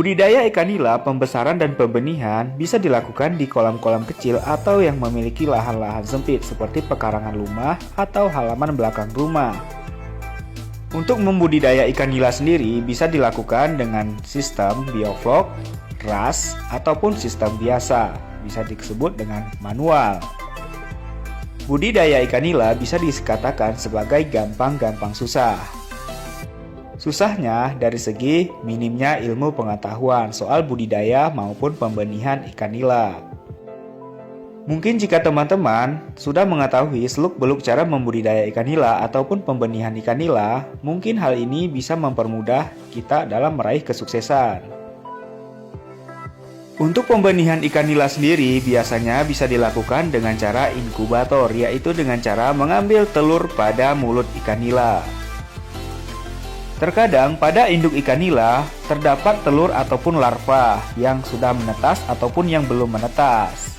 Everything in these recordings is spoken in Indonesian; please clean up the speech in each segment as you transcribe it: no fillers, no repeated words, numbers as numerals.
Budidaya ikan nila, pembesaran dan pembenihan bisa dilakukan di kolam-kolam kecil atau yang memiliki lahan-lahan sempit seperti pekarangan rumah atau halaman belakang rumah. Untuk membudidaya ikan nila sendiri bisa dilakukan dengan sistem bioflok, ras, ataupun sistem biasa, bisa disebut dengan manual. Budidaya ikan nila bisa dikatakan sebagai gampang-gampang susah. Susahnya dari segi minimnya ilmu pengetahuan soal budidaya maupun pembenihan ikan nila. Mungkin jika teman-teman sudah mengetahui seluk-beluk cara membudidaya ikan nila ataupun pembenihan ikan nila, mungkin hal ini bisa mempermudah kita dalam meraih kesuksesan. Untuk pembenihan ikan nila sendiri biasanya bisa dilakukan dengan cara inkubator, yaitu dengan cara mengambil telur pada mulut ikan nila. Terkadang pada induk ikan nila terdapat telur ataupun larva yang sudah menetas ataupun yang belum menetas.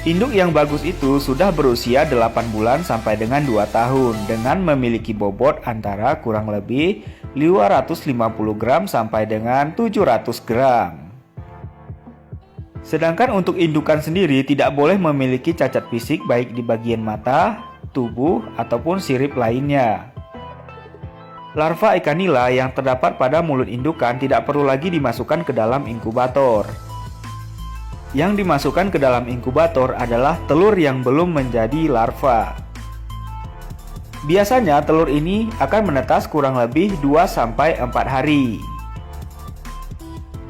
Induk yang bagus itu sudah berusia 8 bulan sampai dengan 2 tahun dengan memiliki bobot antara kurang lebih 550 gram sampai dengan 700 gram. Sedangkan untuk indukan sendiri tidak boleh memiliki cacat fisik baik di bagian mata, tubuh, ataupun sirip lainnya. Larva ikan nila yang terdapat pada mulut indukan tidak perlu lagi dimasukkan ke dalam inkubator. Yang dimasukkan ke dalam inkubator adalah telur yang belum menjadi larva. Biasanya telur ini akan menetas kurang lebih 2-4 hari.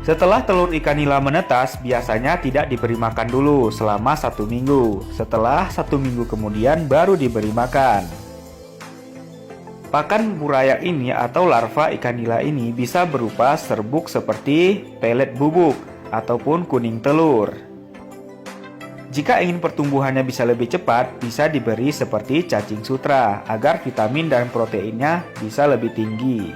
Setelah telur ikan nila menetas, biasanya tidak diberi makan dulu selama 1 minggu. Setelah 1 minggu kemudian baru diberi makan. Pakan burayak ini atau larva ikan nila ini bisa berupa serbuk seperti pelet bubuk ataupun kuning telur. Jika ingin pertumbuhannya bisa lebih cepat, bisa diberi seperti cacing sutra agar vitamin dan proteinnya bisa lebih tinggi.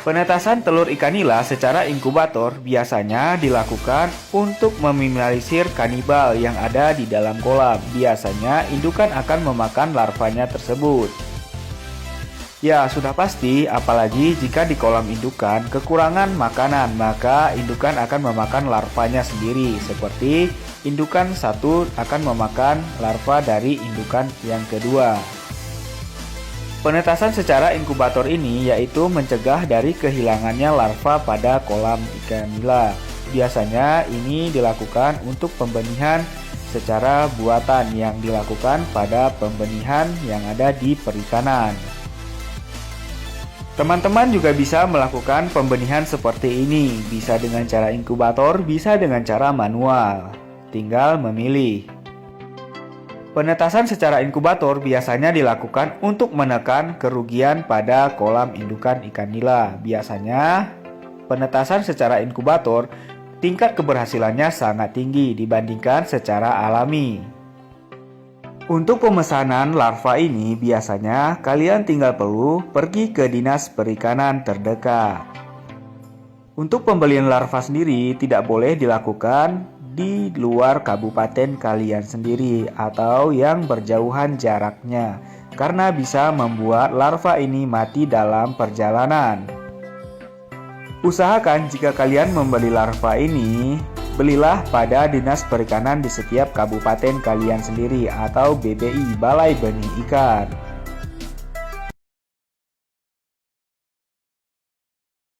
Penetasan telur ikan nila secara inkubator biasanya dilakukan untuk meminimalisir kanibal yang ada di dalam kolam. Biasanya indukan akan memakan larvanya tersebut. Ya, sudah pasti, apalagi jika di kolam indukan kekurangan makanan, maka indukan akan memakan larvanya sendiri. Seperti indukan satu akan memakan larva dari indukan yang kedua. Penetasan secara inkubator ini yaitu mencegah dari kehilangannya larva pada kolam ikan nila. Biasanya ini dilakukan untuk pembenihan secara buatan yang dilakukan pada pembenihan yang ada di perikanan. Teman-teman juga bisa melakukan pembenihan seperti ini, bisa dengan cara inkubator, bisa dengan cara manual. Tinggal memilih. Penetasan secara inkubator biasanya dilakukan untuk menekan kerugian pada kolam indukan ikan nila. Biasanya, penetasan secara inkubator tingkat keberhasilannya sangat tinggi dibandingkan secara alami. Untuk pemesanan larva ini biasanya kalian tinggal perlu pergi ke dinas perikanan terdekat. Untuk pembelian larva sendiri tidak boleh dilakukan di luar kabupaten kalian sendiri atau yang berjauhan jaraknya, karena bisa membuat larva ini mati dalam perjalanan. Usahakan jika kalian membeli larva ini, belilah pada dinas perikanan di setiap kabupaten kalian sendiri atau BBI, Balai Benih Ikan.